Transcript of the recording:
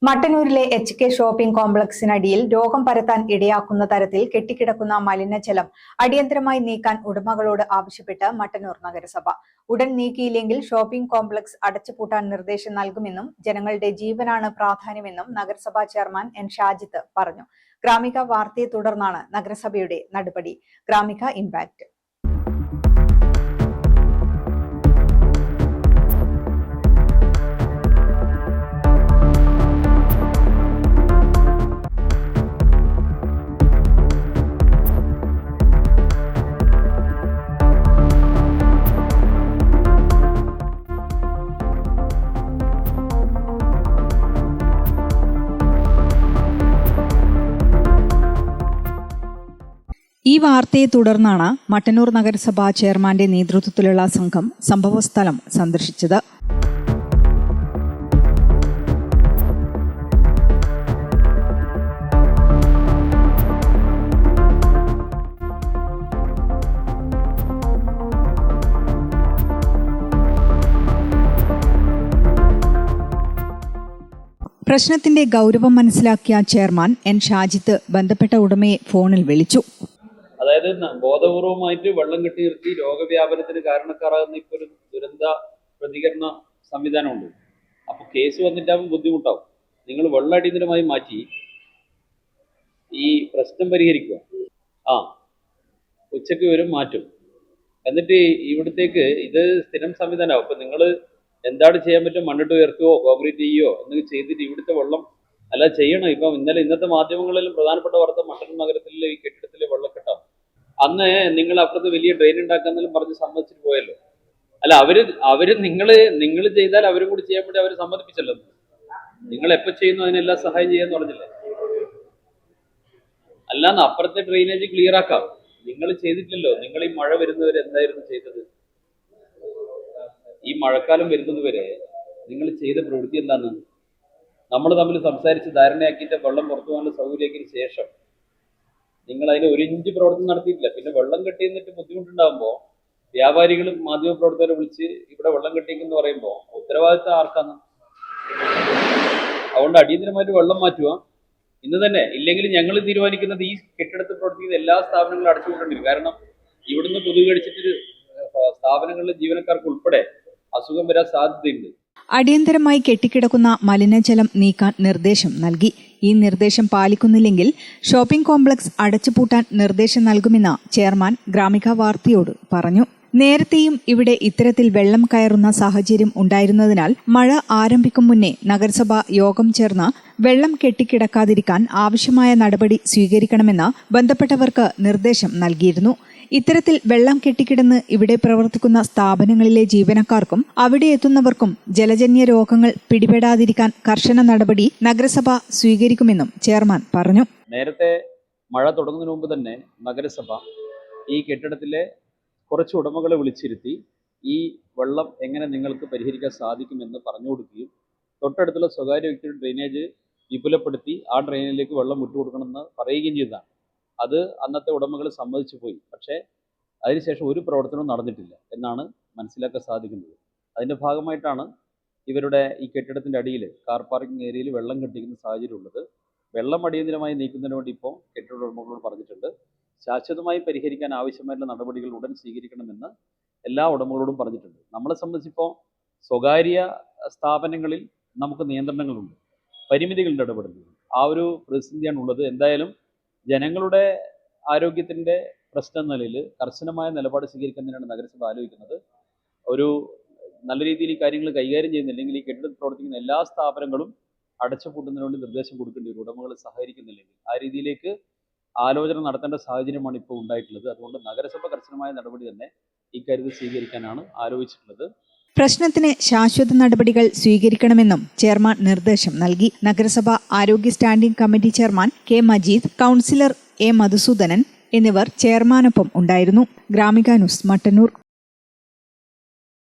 മട്ടന്നൂരിലെ HK shopping കോംപ്ലക്സിനടിയിൽ രോഗം പരത്താൻ ഇടയാക്കുന്ന തരത്തിൽ കെട്ടിക്കിടക്കുന്ന മലിനജലം അടിയന്തരമായി നീക്കാൻ ഉടമകളോട് ആവശ്യപ്പെട്ട് മട്ടന്നൂർ നഗരസഭ. ഉടൻ നീക്കിയില്ലെങ്കിൽ ഷോപ്പിംഗ് കോംപ്ലക്സ് അടച്ചുപൂട്ടാൻ നിർദ്ദേശം നൽകുമെന്നും ജനങ്ങളുടെ ജീവനാണ് പ്രാധാന്യമെന്നും നഗരസഭാ ചെയർമാൻ N. ഷാജിത്ത് പറഞ്ഞു. ഗ്രാമിക വാർത്തയെ തുടർന്നാണ് നഗരസഭയുടെ നടപടി. ഗ്രാമിക ഇംപാക്ട്. ഈ വാർത്തയെ തുടർന്നാണ് മട്ടന്നൂർ നഗരസഭാ ചെയർമാന്റെ നേതൃത്വത്തിലുള്ള സംഘം സംഭവസ്ഥലം സന്ദർശിച്ചത്. പ്രശ്നത്തിന്റെ ഗൗരവം മനസ്സിലാക്കിയ ചെയർമാൻ N. ഷാജിത്ത് ബന്ധപ്പെട്ട ഉടമയെ ഫോണിൽ വിളിച്ചു. അതായത് ബോധപൂർവമായിട്ട് വെള്ളം കെട്ടി നിർത്തി രോഗവ്യാപനത്തിന് കാരണക്കാരാകുന്ന ഇപ്പോൾ ഒരു ദുരന്ത പ്രതികരണ സംവിധാനമുണ്ട്. അപ്പോൾ കേസ് വന്നിട്ടാകുമ്പോൾ ബുദ്ധിമുട്ടാവും. നിങ്ങൾ വെള്ളം അടിയന്തരമായി മാറ്റി ഈ പ്രശ്നം പരിഹരിക്കുക. ഉച്ചയ്ക്ക് വരും മാറ്റും. എന്നിട്ട് ഇവിടത്തേക്ക് ഇത് സ്ഥിരം സംവിധാനമാവും. ഇപ്പം നിങ്ങൾ എന്താണ് ചെയ്യാൻ പറ്റും? മണ്ണിട്ട് ഉയർത്തുകയോ കോൺക്രീറ്റ് ചെയ്യുകയോ എന്നൊക്കെ ചെയ്തിട്ട് ഇവിടുത്തെ വെള്ളം അല്ല ചെയ്യണം. ഇപ്പം ഇന്നത്തെ മാധ്യമങ്ങളിലും പ്രധാനപ്പെട്ട വാർത്ത മട്ടന്നൂർ നഗരത്തിലെ ഈ കെട്ടിടത്തിലെ വെള്ളക്കെട്ടാണ്. അന്ന് നിങ്ങൾ അപ്പുറത്ത് വലിയ ഡ്രെയിൻ ഉണ്ടാക്കാന്നെല്ലാം പറഞ്ഞ് സമ്മതിച്ചിട്ട് പോയല്ലോ. അല്ല അവര് നിങ്ങൾ ചെയ്താൽ അവരും കൂടി ചെയ്യാൻ വേണ്ടി അവർ സമ്മതിപ്പിച്ചല്ലോ. നിങ്ങൾ എപ്പോൾ ചെയ്യുന്നു അതിനെല്ലാം സഹായം ചെയ്യാന്ന് പറഞ്ഞില്ലേ? അല്ലാന്ന് അപ്പുറത്തെ ഡ്രെയിനേജ് ക്ലിയർ ആക്കാം. നിങ്ങൾ ചെയ്തിട്ടില്ലല്ലോ. നിങ്ങൾ ഈ മഴ വരുന്നവരെ എന്തായിരുന്നു ചെയ്തത്? ഈ മഴക്കാലം വരുന്നത് വരെ നിങ്ങൾ ചെയ്ത പ്രവൃത്തി എന്താന്ന് നമ്മൾ തമ്മിൽ സംസാരിച്ച് ധാരണയാക്കിയിട്ട് വെള്ളം പുറത്തു പോകാനുള്ള സൗകര്യത്തിന് ശേഷം നിങ്ങൾ അതിന് ഒരു ഇഞ്ച് പ്രവർത്തനം നടത്തിയിട്ടില്ല. പിന്നെ വെള്ളം കെട്ടിയെന്നിട്ട് ബുദ്ധിമുട്ടുണ്ടാകുമ്പോൾ വ്യാപാരികളും മാധ്യമപ്രവർത്തകരെ വിളിച്ച് ഇവിടെ വെള്ളം കെട്ടിയെന്ന് പറയുമ്പോൾ ഉത്തരവാദിത്തം ആർക്കാണ്? അതുകൊണ്ട് അടിയന്തരമായിട്ട് വെള്ളം മാറ്റുക ഇന്ന് തന്നെ. ഇല്ലെങ്കിൽ ഞങ്ങൾ തീരുമാനിക്കുന്നത് ഈ കെട്ടിടത്തിൽ പ്രവർത്തിക്കുന്ന എല്ലാ സ്ഥാപനങ്ങളും അടച്ചുകൊണ്ടിരിക്കും. കാരണം ഇവിടുന്ന് കൊതുക് കടിച്ചിട്ട് സ്ഥാപനങ്ങളിലെ ജീവനക്കാർക്ക് ഉൾപ്പെടെ അസുഖം വരാൻ സാധ്യതയുണ്ട്. അടിയന്തരമായി കെട്ടിക്കിടക്കുന്ന മലിനജലം നീക്കാൻ നിർദ്ദേശം നൽകി. ഈ നിർദ്ദേശം പാലിക്കുന്നില്ലെങ്കിൽ ഷോപ്പിംഗ് കോംപ്ലക്സ് അടച്ചുപൂട്ടാൻ നിർദ്ദേശം നൽകുമെന്ന് ചെയർമാൻ ഗ്രാമിക വാർത്തയോട് പറഞ്ഞു. നേരത്തെയും ഇവിടെ ഇത്തരത്തിൽ വെള്ളം കയറുന്ന സാഹചര്യം ഉണ്ടായിരുന്നതിനാൽ മഴ ആരംഭിക്കും മുന്നേ നഗരസഭ യോഗം ചേർന്ന് വെള്ളം കെട്ടിക്കിടക്കാതിരിക്കാൻ ആവശ്യമായ നടപടി സ്വീകരിക്കണമെന്ന് ബന്ധപ്പെട്ടവർക്ക് നിർദ്ദേശം നൽകിയിരുന്നു. ഇത്തരത്തിൽ വെള്ളം കെട്ടിക്കിടന്ന് ഇവിടെ പ്രവർത്തിക്കുന്ന സ്ഥാപനങ്ങളിലെ ജീവനക്കാർക്കും അവിടെ എത്തുന്നവർക്കും ജലജന്യ രോഗങ്ങൾ പിടിപെടാതിരിക്കാൻ കർശന നടപടി നഗരസഭ സ്വീകരിക്കുമെന്നും ചെയർമാൻ പറഞ്ഞു. നേരത്തെ മഴ തുടങ്ങുന്നതിന് മുമ്പ് തന്നെ നഗരസഭ ഈ കെട്ടിടത്തിലെ കുറച്ച് ഉടമകളെ വിളിച്ചിരുത്തി ഈ വെള്ളം എങ്ങനെ നിങ്ങൾക്ക് പരിഹരിക്കാൻ സാധിക്കുമെന്ന് പറഞ്ഞു കൊടുക്കുകയും തൊട്ടടുത്തുള്ള സ്വകാര്യ വ്യക്തിയുടെ ഡ്രെയിനേജ് വിപുലപ്പെടുത്തി ആ ഡ്രെയിനിലേക്ക് വെള്ളം വിട്ടുകൊടുക്കണമെന്ന് പറയുകയും ചെയ്തതാണ്. അത് അന്നത്തെ ഉടമകൾ സമ്മതിച്ചു പോയി. പക്ഷേ അതിനുശേഷം ഒരു പ്രവർത്തനവും നടന്നിട്ടില്ല എന്നാണ് മനസ്സിലാക്കാൻ സാധിക്കുന്നത്. അതിൻ്റെ ഭാഗമായിട്ടാണ് ഇവരുടെ ഈ കെട്ടിടത്തിൻ്റെ അടിയിൽ കാർ പാർക്കിംഗ് ഏരിയയിൽ വെള്ളം കെട്ടിക്കുന്ന സാഹചര്യം ഉള്ളത്. വെള്ളം അടിയന്തരമായി നീക്കുന്നതിന് വേണ്ടി ഇപ്പോൾ കെട്ടിട ഉടമകളോട് പറഞ്ഞിട്ടുണ്ട്. ശാശ്വതമായി പരിഹരിക്കാൻ ആവശ്യമായിട്ടുള്ള നടപടികൾ ഉടൻ സ്വീകരിക്കണമെന്ന് എല്ലാ ഉടമകളോടും പറഞ്ഞിട്ടുണ്ട്. നമ്മളെ സംബന്ധിച്ചിപ്പോൾ സ്വകാര്യ സ്ഥാപനങ്ങളിൽ നമുക്ക് നിയന്ത്രണങ്ങളുണ്ട്, പരിമിതികളുടെ ഇടപെടുന്നത്. ആ ഒരു പ്രതിസന്ധിയാണ് ഉള്ളത്. എന്തായാലും ജനങ്ങളുടെ ആരോഗ്യത്തിൻ്റെ പ്രശ്നം എന്ന നിലയിൽ കർശനമായ നിലപാട് സ്വീകരിക്കുന്നതിനാണ് നഗരസഭ ആലോചിക്കുന്നത്. ഒരു നല്ല രീതിയിൽ ഈ കാര്യങ്ങൾ കൈകാര്യം ചെയ്യുന്നില്ലെങ്കിൽ ഈ കെട്ടിടത്തിൽ പ്രവർത്തിക്കുന്ന എല്ലാ സ്ഥാപനങ്ങളും അടച്ചുപൂട്ടുന്നതിന് വേണ്ടി നിർദ്ദേശം കൊടുക്കേണ്ടി വരും. ഉടമകൾ സഹകരിക്കുന്നില്ലെങ്കിൽ ആ രീതിയിലേക്ക് ആലോചന നടത്തേണ്ട സാഹചര്യമാണ് ഇപ്പോൾ ഉണ്ടായിട്ടുള്ളത്. അതുകൊണ്ട് നഗരസഭ കർശനമായ നടപടി തന്നെ ഇക്കാര്യത്തിൽ സ്വീകരിക്കാനാണ് ആലോചിച്ചിട്ടുള്ളത്. പ്രശ്നത്തിന് ശാശ്വത നടപടികൾ സ്വീകരിക്കണമെന്നും ചെയർമാൻ നിർദ്ദേശം നൽകി. നഗരസഭ ആരോഗ്യ standing committee chairman K. Majeed, councillor A. Madhusoodanan എന്നിവർ ചെയർമാനൊപ്പം ഉണ്ടായിരുന്നു. ഗ്രാമിക ന്യൂസ്, മട്ടന്നൂർ.